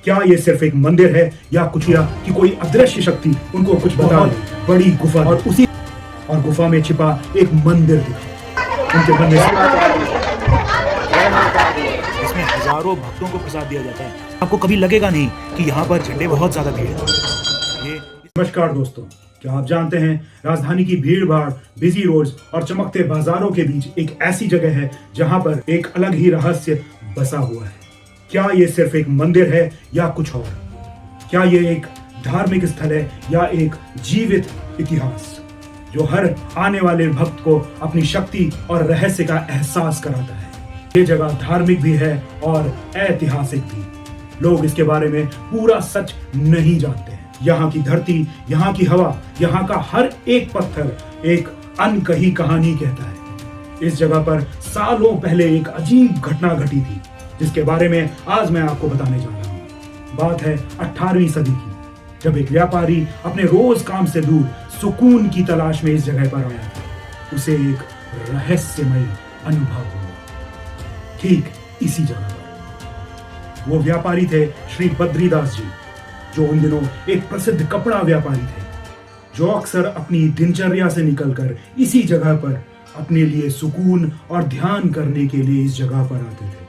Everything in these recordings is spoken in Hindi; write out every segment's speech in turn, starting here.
क्या ये सिर्फ एक मंदिर है या कुछ, या कि कोई अदृश्य शक्ति उनको कुछ बता रही? बड़ी गुफा और गुफा में छिपा एक मंदिर दिखा। उनके मन में इसमें हजारों भक्तों को प्रसाद दिया जाता है। आपको कभी लगेगा नहीं कि यहाँ पर झंडे बहुत ज्यादा भीड़ है। ये नमस्कार दोस्तों, क्या आप जानते हैं राजधानी की भीड़ भाड़, बिजी रोड्स और चमकते बाजारों के बीच एक ऐसी जगह है जहां पर एक अलग ही रहस्य बसा हुआ है। क्या ये सिर्फ एक मंदिर है या कुछ और? क्या ये एक धार्मिक स्थल है या एक जीवित इतिहास जो हर आने वाले भक्त को अपनी शक्ति और रहस्य का एहसास कराता है? ये जगह धार्मिक भी है और ऐतिहासिक भी। लोग इसके बारे में पूरा सच नहीं जानते हैं। यहाँ की धरती, यहाँ की हवा, यहाँ का हर एक पत्थर एक अनकही कहानी कहता है। इस जगह पर सालों पहले एक अजीब घटना घटी थी जिसके बारे में आज मैं आपको बताने जा रहा हूँ। बात है 18वीं सदी की, जब एक व्यापारी अपने रोज काम से दूर सुकून की तलाश में इस जगह पर आया था। उसे एक रहस्यमय अनुभव हुआ ठीक इसी जगह पर। वो व्यापारी थे श्री बद्रीदास जी, जो उन दिनों एक प्रसिद्ध कपड़ा व्यापारी थे, जो अक्सर अपनी दिनचर्या से निकलकर इसी जगह पर अपने लिए सुकून और ध्यान करने के लिए इस जगह पर आते थे।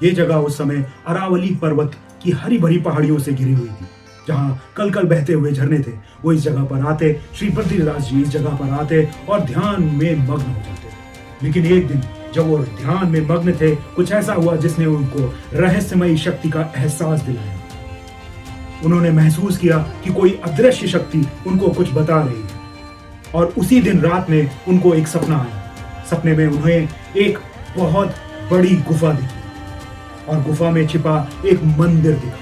ये जगह उस समय अरावली पर्वत की हरी भरी पहाड़ियों से घिरी हुई थी, जहाँ कल कल बहते हुए झरने थे। वो इस जगह पर आते, श्री बद्रीदास जी इस जगह पर आते और ध्यान में मग्न हो जाते थे। लेकिन एक दिन जब वो ध्यान में मग्न थे, कुछ ऐसा हुआ जिसने उनको रहस्यमयी शक्ति का एहसास दिलाया। उन्होंने महसूस किया कि कोई अदृश्य शक्ति उनको कुछ बता रही है। और उसी दिन रात में उनको एक सपना आया। सपने में उन्हें एक बहुत बड़ी गुफा दिखी और गुफा में छिपा एक मंदिर दिखा।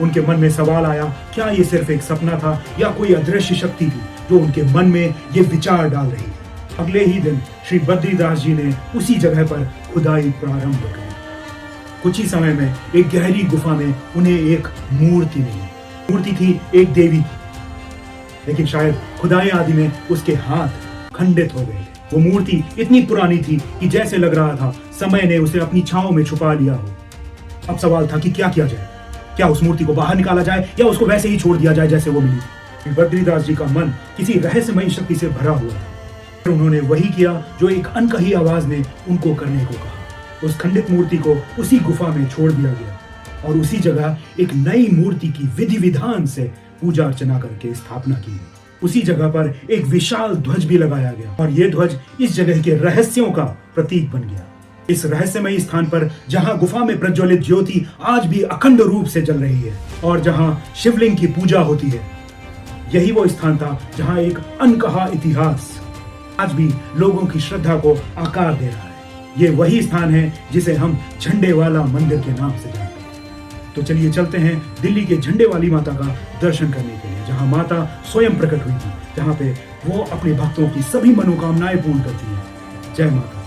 उनके मन में सवाल आया, क्या ये सिर्फ एक सपना था या कोई अदृश्य शक्ति थी जो उनके मन में ये विचार डाल रही थी? अगले ही दिन श्री बद्रीदास जी ने उसी जगह पर खुदाई प्रारंभ की। कुछ ही समय में एक गहरी गुफा में उन्हें एक मूर्ति मिली। मूर्ति थी एक देवी की, लेकिन शायद खुदाई आदि में उसके हाथ खंडित हो गए थे। वो मूर्ति इतनी पुरानी थी कि जैसे लग रहा था समय ने उसे अपनी छांव में छुपा लिया हो। अब सवाल था कि क्या किया जाए। क्या उस मूर्ति को बाहर निकाला जाए या उसको वैसे ही छोड़ दिया जाए जैसे वो मिली थी? बद्रीदास जी का मन किसी रहस्यमयी शक्ति से भरा हुआ था। फिर उन्होंने वही किया जो एक अनकही आवाज ने उनको करने को कहा। उस खंडित मूर्ति को उसी गुफा में छोड़ दिया गया और उसी जगह एक नई मूर्ति की विधि विधान से पूजा अर्चना करके स्थापना की। उसी जगह पर एक विशाल ध्वज भी लगाया गया और यह ध्वज इस जगह के रहस्यों का प्रतीक बन गया। इस रहस्यमयी स्थान पर जहां गुफा में प्रज्वलित ज्योति आज भी अखंड रूप से जल रही है और जहां शिवलिंग की पूजा होती है, यही वो स्थान था जहां एक अनकहा इतिहास आज भी लोगों की श्रद्धा को आकार दे रहा है। ये वही स्थान है जिसे हम झंडे वाला मंदिर के नाम से जानते हैं। तो चलिए चलते हैं दिल्ली के झंडे वाली माता का दर्शन करने के लिए, जहां माता स्वयं प्रकट हुई थी, जहां पे वो अपने भक्तों की सभी मनोकामनाएं पूर्ण करती है। जय माता।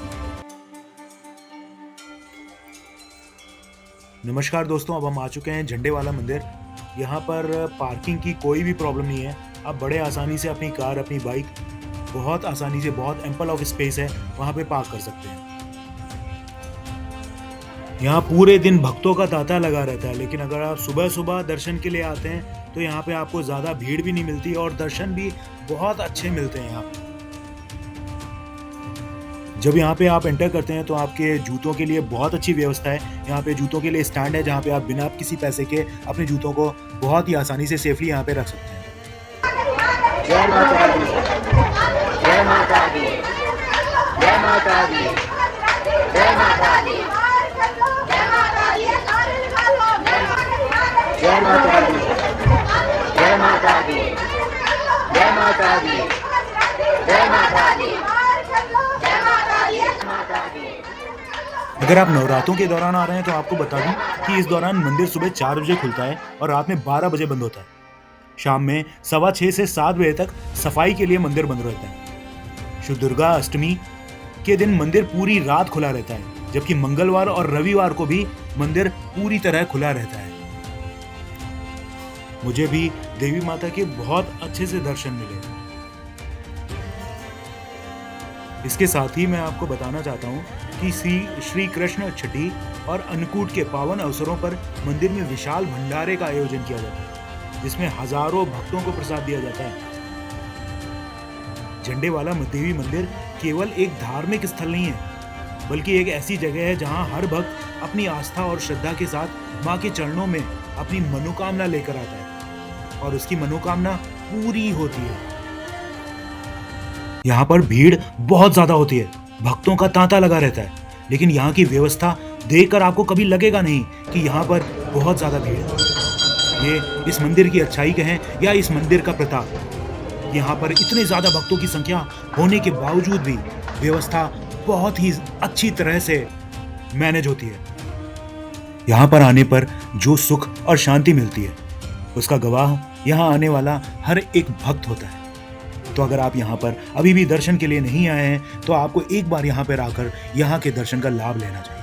नमस्कार दोस्तों, अब हम आ चुके हैं झंडे वाला मंदिर। यहाँ पर पार्किंग की कोई भी प्रॉब्लम नहीं है। आप बड़े आसानी से अपनी कार, अपनी बाइक बहुत आसानी से, बहुत एम्पल ऑफ स्पेस है, वहाँ पे पार्क कर सकते हैं। यहाँ पूरे दिन भक्तों का तांता लगा रहता है, लेकिन अगर आप सुबह सुबह दर्शन के लिए आते हैं तो यहाँ पे आपको ज़्यादा भीड़ भी नहीं मिलती और दर्शन भी बहुत अच्छे मिलते हैं यहाँ पे। जब यहाँ पे आप एंटर करते हैं तो आपके जूतों के लिए बहुत अच्छी व्यवस्था है। यहाँ पे जूतों के लिए स्टैंड है जहाँ पे आप बिना किसी पैसे के अपने जूतों को बहुत ही आसानी से सेफली यहाँ पे रख सकते हैं। जय माता दी, जय माता दी, जय माता दी, जय माता दी, जय माता दी, जय माता दी, जय माता दी, जय माता दी, जय माता दी। अगर आप नवरात्रों के दौरान आ रहे हैं तो आपको बता दूं कि इस दौरान मंदिर सुबह 4 बजे खुलता है और रात में 12 बजे बंद होता है। शाम में 6:15 से 7 बजे तक सफाई के लिए मंदिर बंद रहता है। शुभ दुर्गा अष्टमी के दिन मंदिर पूरी रात खुला रहता है, जबकि मंगलवार और रविवार को भी मंदिर पूरी तरह खुला रहता है। मुझे भी देवी माता के बहुत अच्छे से दर्शन मिले। इसके साथ ही मैं आपको बताना चाहता हूँ कि श्री कृष्ण छठी और अन्नकूट के पावन अवसरों पर मंदिर में विशाल भंडारे का आयोजन किया जाता है, जिसमें हजारों भक्तों को प्रसाद दिया जाता है। झंडे वाला देवी मंदिर केवल एक धार्मिक स्थल नहीं है, बल्कि एक ऐसी जगह है जहां हर भक्त अपनी आस्था और श्रद्धा के साथ मां के चरणों में अपनी मनोकामना लेकर आता है और उसकी मनोकामना पूरी होती है। यहाँ पर भीड़ बहुत ज्यादा होती है, भक्तों का तांता लगा रहता है, लेकिन यहाँ की व्यवस्था देखकर आपको कभी लगेगा नहीं कि यहाँ पर बहुत ज्यादा भीड़ है। ये इस मंदिर की अच्छाई कहें या इस मंदिर का प्रताप। यहाँ पर इतने ज्यादा भक्तों की संख्या होने के बावजूद भी व्यवस्था बहुत ही अच्छी तरह से मैनेज होती है। यहाँ पर आने पर जो सुख और शांति मिलती है उसका गवाह यहाँ आने वाला हर एक भक्त होता है। तो अगर आप यहाँ पर अभी भी दर्शन के लिए नहीं आए हैं तो आपको एक बार यहाँ पर आकर यहाँ के दर्शन का लाभ लेना चाहिए।